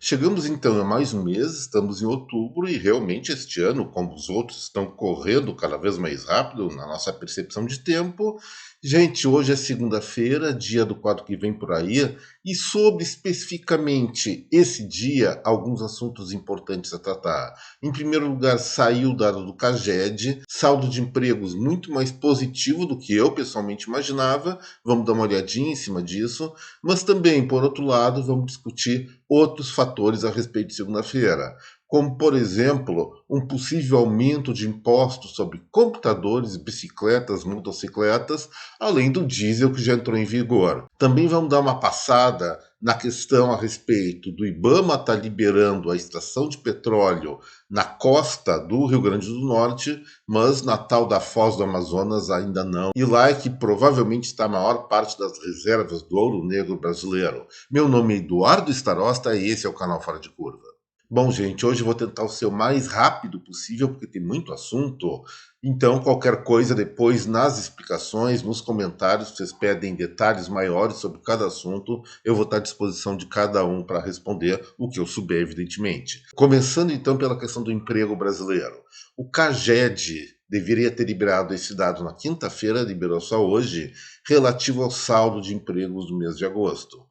Chegamos então a mais um mês, estamos em outubro e realmente este ano, como os outros, estão correndo cada vez mais rápido na nossa percepção de tempo. Gente, hoje é segunda-feira, dia do quadro que vem por aí, e sobre especificamente esse dia, alguns assuntos importantes a tratar. Em primeiro lugar, saiu o dado do CAGED, saldo de empregos muito mais positivo do que eu pessoalmente imaginava, vamos dar uma olhadinha em cima disso, mas também, por outro lado, vamos discutir outros fatores a respeito de segunda-feira, como, por exemplo, um possível aumento de impostos sobre computadores, bicicletas, motocicletas, além do diesel que já entrou em vigor. Também vamos dar uma passada na questão a respeito do IBAMA estar liberando a extração de petróleo na costa do Rio Grande do Norte, mas na tal da Foz do Amazonas ainda não. E lá é que provavelmente está a maior parte das reservas do ouro negro brasileiro. Meu nome é Eduardo Starosta e esse é o canal Fora de Curva. Bom, gente, hoje eu vou tentar ser o mais rápido possível, porque tem muito assunto. Então, qualquer coisa depois nas explicações, nos comentários, vocês pedem detalhes maiores sobre cada assunto, eu vou estar à disposição de cada um para responder o que eu souber, evidentemente. Começando então pela questão do emprego brasileiro. O CAGED deveria ter liberado esse dado na quinta-feira, liberou só hoje, relativo ao saldo de empregos do mês de agosto.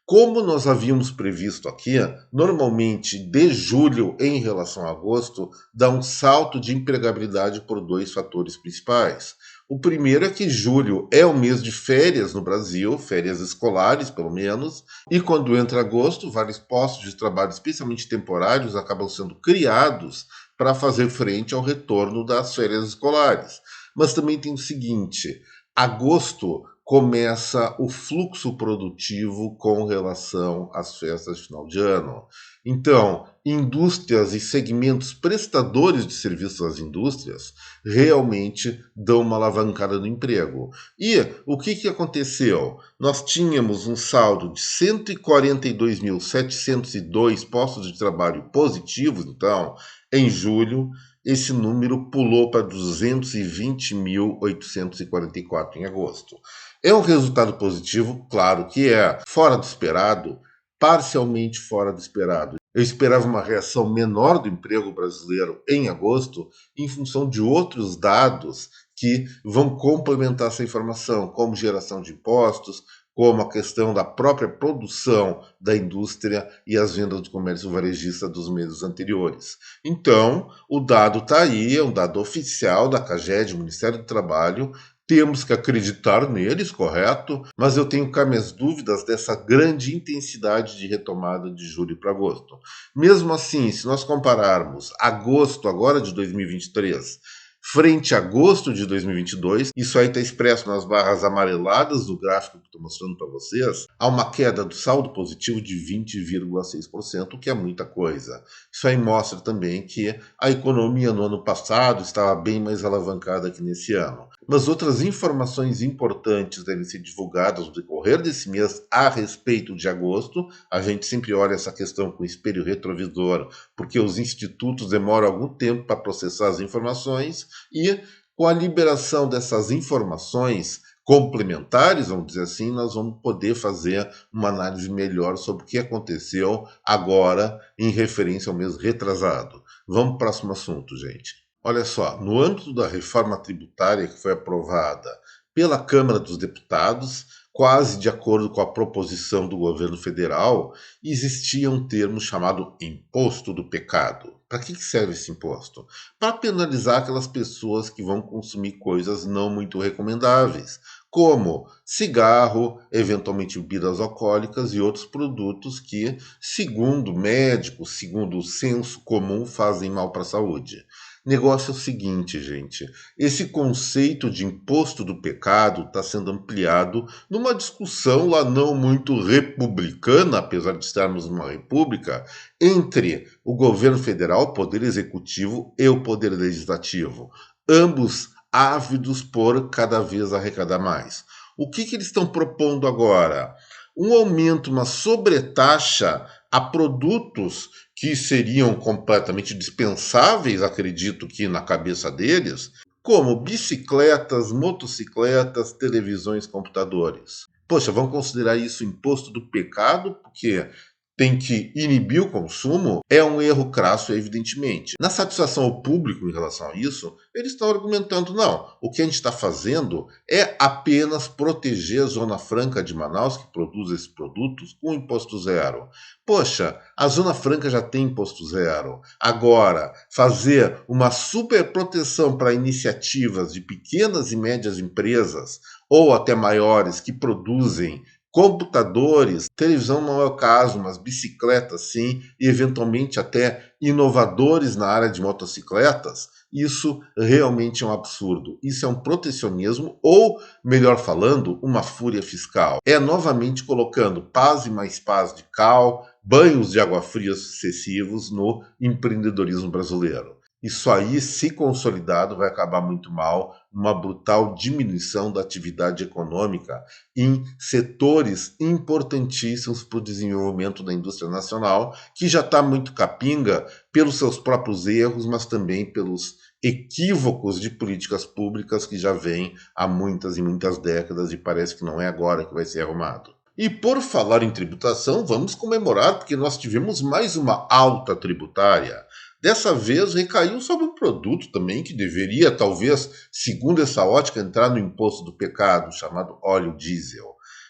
Como nós havíamos previsto aqui, normalmente de julho em relação a agosto, dá um salto de empregabilidade por dois fatores principais. O primeiro é que julho é o mês de férias no Brasil, férias escolares pelo menos, e quando entra agosto, vários postos de trabalho, especialmente temporários, acabam sendo criados para fazer frente ao retorno das férias escolares. Mas também tem o seguinte: agosto começa o fluxo produtivo com relação às festas de final de ano. Então, indústrias e segmentos prestadores de serviços às indústrias realmente dão uma alavancada no emprego. E o que aconteceu? Nós tínhamos um saldo de 142.702 postos de trabalho positivos, então, em julho. Esse número pulou para 220.844 em agosto. É um resultado positivo, claro que é fora do esperado, parcialmente fora do esperado. Eu esperava uma reação menor do emprego brasileiro em agosto, em função de outros dados que vão complementar essa informação, como geração de impostos, como a questão da própria produção da indústria e as vendas do comércio varejista dos meses anteriores. Então, o dado está aí, é um dado oficial da CAGED, Ministério do Trabalho. Temos que acreditar neles, correto? Mas eu tenho cá minhas dúvidas dessa grande intensidade de retomada de julho para agosto. Mesmo assim, se nós compararmos agosto agora de 2023 frente a agosto de 2022, isso aí está expresso nas barras amareladas do gráfico que estou mostrando para vocês, há uma queda do saldo positivo de 20,6%, o que é muita coisa. Isso aí mostra também que a economia no ano passado estava bem mais alavancada que nesse ano. Mas outras informações importantes devem ser divulgadas no decorrer desse mês a respeito de agosto. A gente sempre olha essa questão com espelho retrovisor, porque os institutos demoram algum tempo para processar as informações e, com a liberação dessas informações complementares, vamos dizer assim, nós vamos poder fazer uma análise melhor sobre o que aconteceu agora em referência ao mês retrasado. Vamos para o próximo assunto, gente. Olha só, no âmbito da reforma tributária que foi aprovada pela Câmara dos Deputados, quase de acordo com a proposição do governo federal, existia um termo chamado imposto do pecado. Para que serve esse imposto? Para penalizar aquelas pessoas que vão consumir coisas não muito recomendáveis, como cigarro, eventualmente bebidas alcoólicas e outros produtos que, segundo médicos, segundo o senso comum, fazem mal para a saúde. Negócio é o seguinte, gente. Esse conceito de imposto do pecado está sendo ampliado numa discussão lá não muito republicana, apesar de estarmos numa república, entre o governo federal, o poder executivo e o poder legislativo. Ambos ávidos por cada vez arrecadar mais. O que eles estão propondo agora? Um aumento, uma sobretaxa a produtos que seriam completamente dispensáveis, acredito que na cabeça deles, como bicicletas, motocicletas, televisões, computadores. Poxa, vamos considerar isso imposto do pecado, porque tem que inibir o consumo, é um erro crasso, evidentemente. Na satisfação ao público em relação a isso, eles estão argumentando, não, o que a gente está fazendo é apenas proteger a Zona Franca de Manaus, que produz esses produtos, com imposto zero. Poxa, a Zona Franca já tem imposto zero. Agora, fazer uma super proteção para iniciativas de pequenas e médias empresas, ou até maiores, que produzem computadores, televisão não é o caso, mas bicicletas sim, e eventualmente até inovadores na área de motocicletas, isso realmente é um absurdo. Isso é um protecionismo ou, melhor falando, uma fúria fiscal. É novamente colocando paz e mais paz de cal, banhos de água fria sucessivos no empreendedorismo brasileiro. Isso aí, se consolidado, vai acabar muito mal numa brutal diminuição da atividade econômica em setores importantíssimos para o desenvolvimento da indústria nacional, que já está muito capenga pelos seus próprios erros, mas também pelos equívocos de políticas públicas que já vêm há muitas e muitas décadas e parece que não é agora que vai ser arrumado. E por falar em tributação, vamos comemorar porque nós tivemos mais uma alta tributária. Dessa vez recaiu sobre um produto também que deveria, talvez, segundo essa ótica, entrar no imposto do pecado, chamado óleo diesel.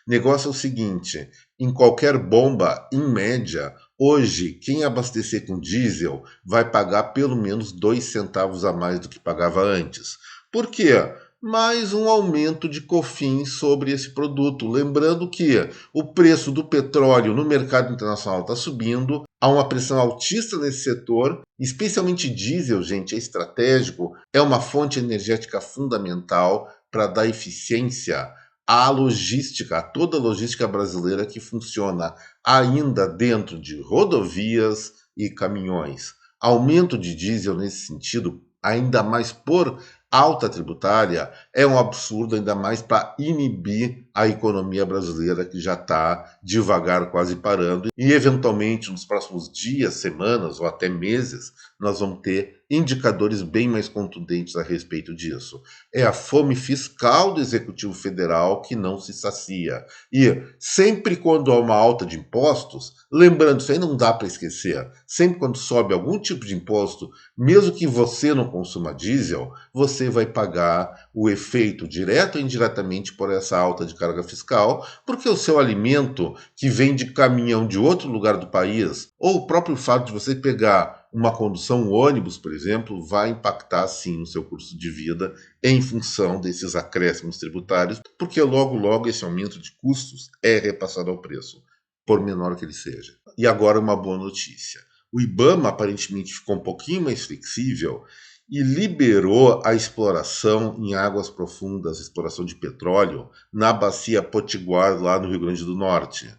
O negócio é o seguinte, em qualquer bomba, em média, hoje, quem abastecer com diesel vai pagar pelo menos 2 centavos a mais do que pagava antes. Por quê? Mais um aumento de COFINS sobre esse produto. Lembrando que o preço do petróleo no mercado internacional está subindo, há uma pressão altista nesse setor, especialmente diesel, gente, é estratégico, é uma fonte energética fundamental para dar eficiência à logística, a toda a logística brasileira que funciona ainda dentro de rodovias e caminhões. Aumento de diesel nesse sentido, ainda mais por alta tributária, é um absurdo, ainda mais para inibir a economia brasileira que já está devagar quase parando e eventualmente nos próximos dias, semanas ou até meses nós vamos ter indicadores bem mais contundentes a respeito disso. É a fome fiscal do Executivo Federal que não se sacia. E sempre quando há uma alta de impostos, lembrando, isso aí não dá para esquecer, sempre quando sobe algum tipo de imposto, mesmo que você não consuma diesel, você vai pagar o efeito direto ou indiretamente por essa alta de carga fiscal, porque o seu alimento que vem de caminhão de outro lugar do país, ou o próprio fato de você pegar uma condução, um ônibus, por exemplo, vai impactar sim no seu custo de vida em função desses acréscimos tributários, porque logo esse aumento de custos é repassado ao preço, por menor que ele seja. E agora uma boa notícia. O IBAMA aparentemente ficou um pouquinho mais flexível e liberou a exploração em águas profundas, exploração de petróleo, na bacia Potiguar, lá no Rio Grande do Norte.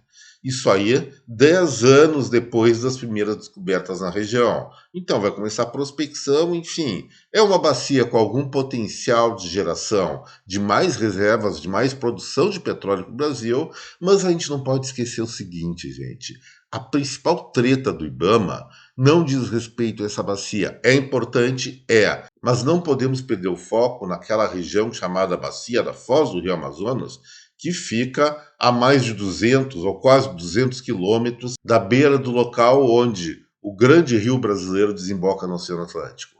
Isso aí, 10 anos depois das primeiras descobertas na região. Então vai começar a prospecção, enfim. É uma bacia com algum potencial de geração de mais reservas, de mais produção de petróleo para o Brasil, mas a gente não pode esquecer o seguinte, gente. A principal treta do IBAMA não diz respeito a essa bacia. É importante? É. Mas não podemos perder o foco naquela região chamada Bacia da Foz do Rio Amazonas, que fica a mais de 200 ou quase 200 quilômetros da beira do local onde o grande rio brasileiro desemboca no Oceano Atlântico.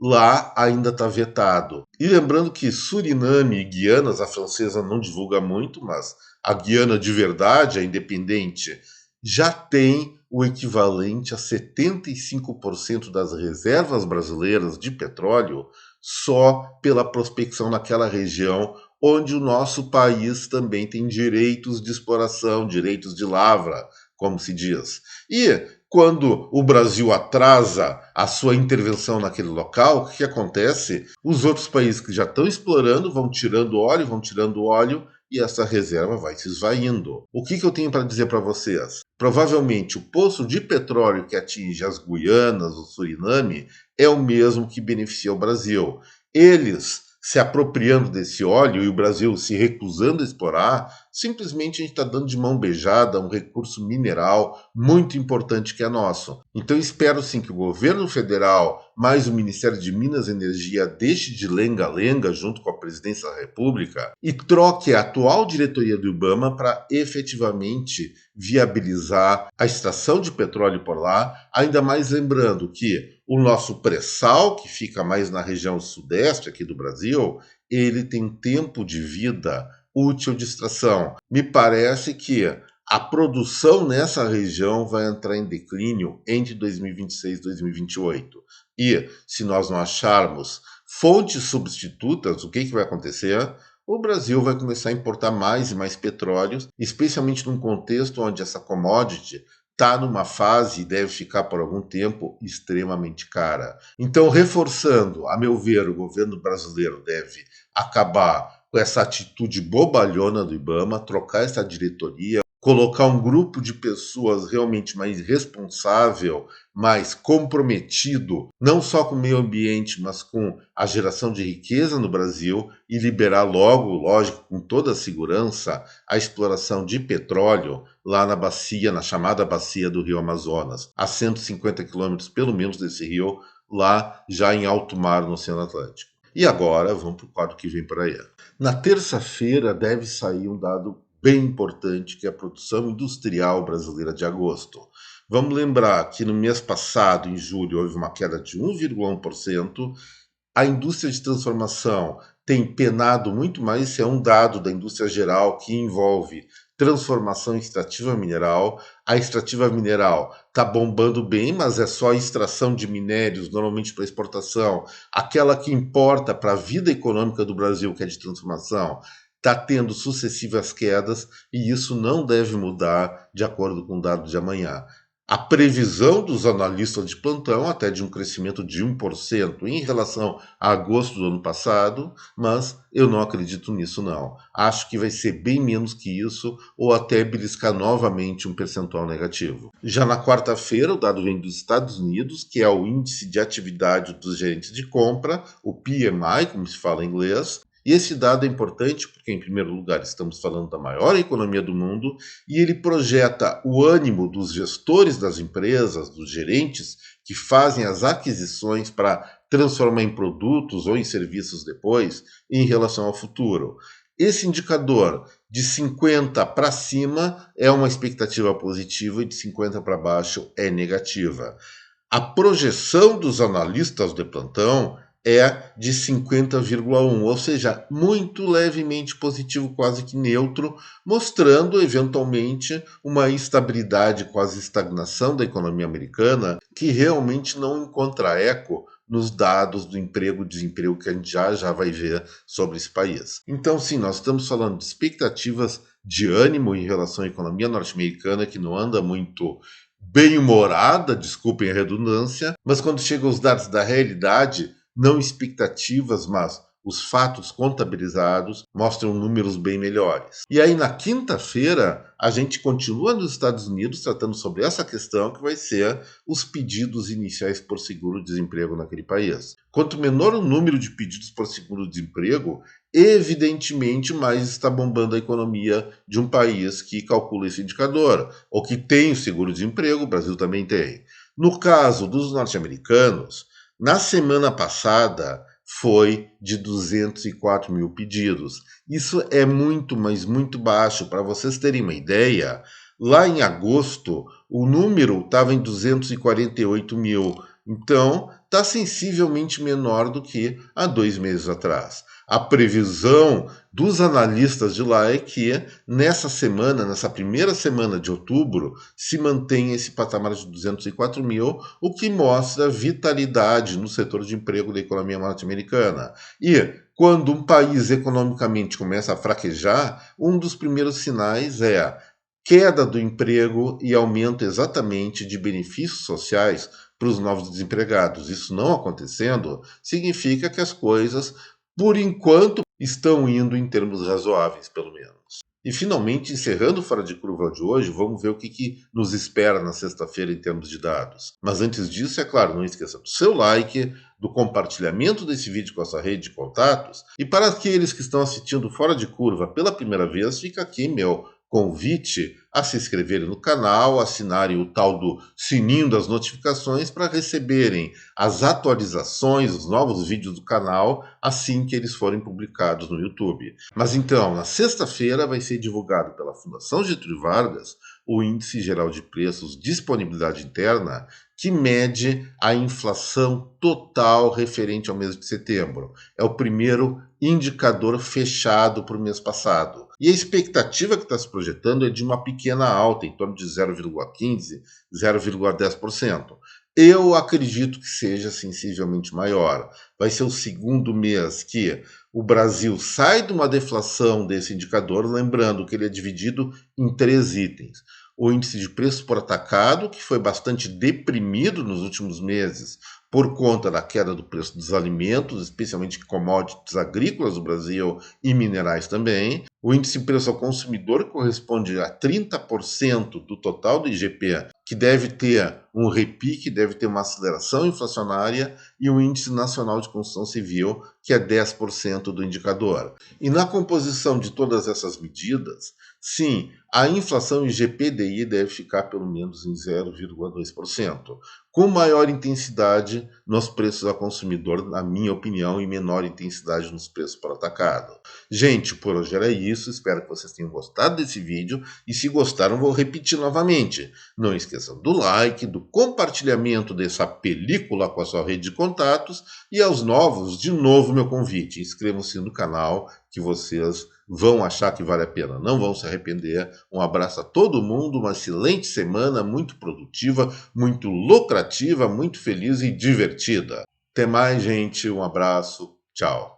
Lá ainda está vetado. E lembrando que Suriname e Guianas, a francesa não divulga muito, mas a Guiana de verdade, a independente, já tem o equivalente a 75% das reservas brasileiras de petróleo só pela prospecção naquela região onde o nosso país também tem direitos de exploração, direitos de lavra, como se diz. E quando o Brasil atrasa a sua intervenção naquele local, o que acontece? Os outros países que já estão explorando vão tirando óleo, e essa reserva vai se esvaindo. O que eu tenho para dizer para vocês? Provavelmente o poço de petróleo que atinge as Guianas, o Suriname, é o mesmo que beneficia o Brasil. Eles se apropriando desse óleo e o Brasil se recusando a explorar, Simplesmente a gente está dando de mão beijada um recurso mineral muito importante que é nosso. Então espero sim que o governo federal, mais o Ministério de Minas e Energia, deixe de lenga-lenga junto com a presidência da República e troque a atual diretoria do IBAMA para efetivamente viabilizar a extração de petróleo por lá, ainda mais lembrando que o nosso pré-sal, que fica mais na região sudeste aqui do Brasil, ele tem tempo de vida útil de extração. Me parece que a produção nessa região vai entrar em declínio entre 2026 e 2028. E se nós não acharmos fontes substitutas, o que vai acontecer? O Brasil vai começar a importar mais e mais petróleos, especialmente num contexto onde essa commodity está numa fase e deve ficar por algum tempo extremamente cara. Então, reforçando, a meu ver, o governo brasileiro deve acabar com essa atitude bobalhona do IBAMA, trocar essa diretoria, colocar um grupo de pessoas realmente mais responsável, mais comprometido, não só com o meio ambiente, mas com a geração de riqueza no Brasil e liberar logo, lógico, com toda a segurança, a exploração de petróleo lá na bacia, na chamada bacia do Rio Amazonas, a 150 quilômetros pelo menos desse rio, lá já em alto mar no Oceano Atlântico. E agora, vamos para o quadro que vem por aí. Na terça-feira deve sair um dado bem importante, que é a produção industrial brasileira de agosto. Vamos lembrar que no mês passado, em julho, houve uma queda de 1,1%. A indústria de transformação tem penado muito mais, isso é um dado da indústria geral que envolve transformação e extrativa mineral. A extrativa mineral está bombando bem, mas é só a extração de minérios, normalmente para exportação. Aquela que importa para a vida econômica do Brasil, que é de transformação, está tendo sucessivas quedas e isso não deve mudar de acordo com o dado de amanhã. A previsão dos analistas de plantão até de um crescimento de 1% em relação a agosto do ano passado, mas eu não acredito nisso não. Acho que vai ser bem menos que isso ou até beliscar novamente um percentual negativo. Já na quarta-feira, o dado vem dos Estados Unidos, que é o Índice de Atividade dos Gerentes de Compra, o PMI, como se fala em inglês. E esse dado é importante porque, em primeiro lugar, estamos falando da maior economia do mundo e ele projeta o ânimo dos gestores das empresas, dos gerentes que fazem as aquisições para transformar em produtos ou em serviços depois em relação ao futuro. Esse indicador de 50 para cima é uma expectativa positiva e de 50 para baixo é negativa. A projeção dos analistas de plantão é de 50,1, ou seja, muito levemente positivo, quase que neutro, mostrando eventualmente uma instabilidade, quase estagnação da economia americana, que realmente não encontra eco nos dados do emprego e desemprego que a gente já vai ver sobre esse país. Então, sim, nós estamos falando de expectativas de ânimo em relação à economia norte-americana, que não anda muito bem-humorada, desculpem a redundância, mas quando chegam os dados da realidade, não expectativas, mas os fatos contabilizados mostram números bem melhores. E aí, na quinta-feira, a gente continua nos Estados Unidos tratando sobre essa questão que vai ser os pedidos iniciais por seguro-desemprego naquele país. Quanto menor o número de pedidos por seguro-desemprego, evidentemente mais está bombando a economia de um país que calcula esse indicador, ou que tem o seguro-desemprego, o Brasil também tem. No caso dos norte-americanos, na semana passada foi de 204 mil pedidos. Isso é muito, mas muito baixo. Para vocês terem uma ideia, lá em agosto o número estava em 248 mil. Então, está sensivelmente menor do que há 2 meses atrás. A previsão dos analistas de lá é que nessa semana, nessa primeira semana de outubro, se mantém esse patamar de 204 mil, o que mostra vitalidade no setor de emprego da economia norte-americana. E quando um país economicamente começa a fraquejar, um dos primeiros sinais é a queda do emprego e aumento exatamente de benefícios sociais para os novos desempregados. Isso não acontecendo, significa que as coisas, por enquanto, estão indo em termos razoáveis, pelo menos. E, finalmente, encerrando o Fora de Curva de hoje, vamos ver o que nos espera na sexta-feira em termos de dados. Mas antes disso, é claro, não esqueça do seu like, do compartilhamento desse vídeo com a sua rede de contatos. E para aqueles que estão assistindo Fora de Curva pela primeira vez, fica aqui meu convite a se inscreverem no canal, assinarem o tal do sininho das notificações para receberem as atualizações, os novos vídeos do canal, assim que eles forem publicados no YouTube. Mas então, na sexta-feira vai ser divulgado pela Fundação Getúlio Vargas o Índice Geral de Preços Disponibilidade Interna, que mede a inflação total referente ao mês de setembro. É o primeiro indicador fechado para o mês passado. E a expectativa que está se projetando é de uma pequena alta, em torno de 0,15%, 0,10%. Eu acredito que seja sensivelmente maior. Vai ser o segundo mês que o Brasil sai de uma deflação desse indicador, lembrando que ele é dividido em 3 itens. O índice de preço por atacado, que foi bastante deprimido nos últimos meses por conta da queda do preço dos alimentos, especialmente commodities agrícolas do Brasil e minerais também. O índice de preço ao consumidor, que corresponde a 30% do total do IGP, que deve ter um repique, deve ter uma aceleração inflacionária, e o índice nacional de construção civil, que é 10% do indicador. E na composição de todas essas medidas, sim, a inflação IGPDI deve ficar pelo menos em 0,2%, com maior intensidade nos preços ao consumidor, na minha opinião, e menor intensidade nos preços por atacado. Gente, por hoje era isso, espero que vocês tenham gostado desse vídeo, e se gostaram, vou repetir novamente. Não esqueçam do like, do compartilhamento dessa película com a sua rede de contatos, e aos novos, de novo meu convite, inscrevam-se no canal, que vocês vão achar que vale a pena, não vão se arrepender. Um abraço a todo mundo, uma excelente semana, muito produtiva, muito lucrativa, muito feliz e divertida. Até mais, gente, um abraço, tchau.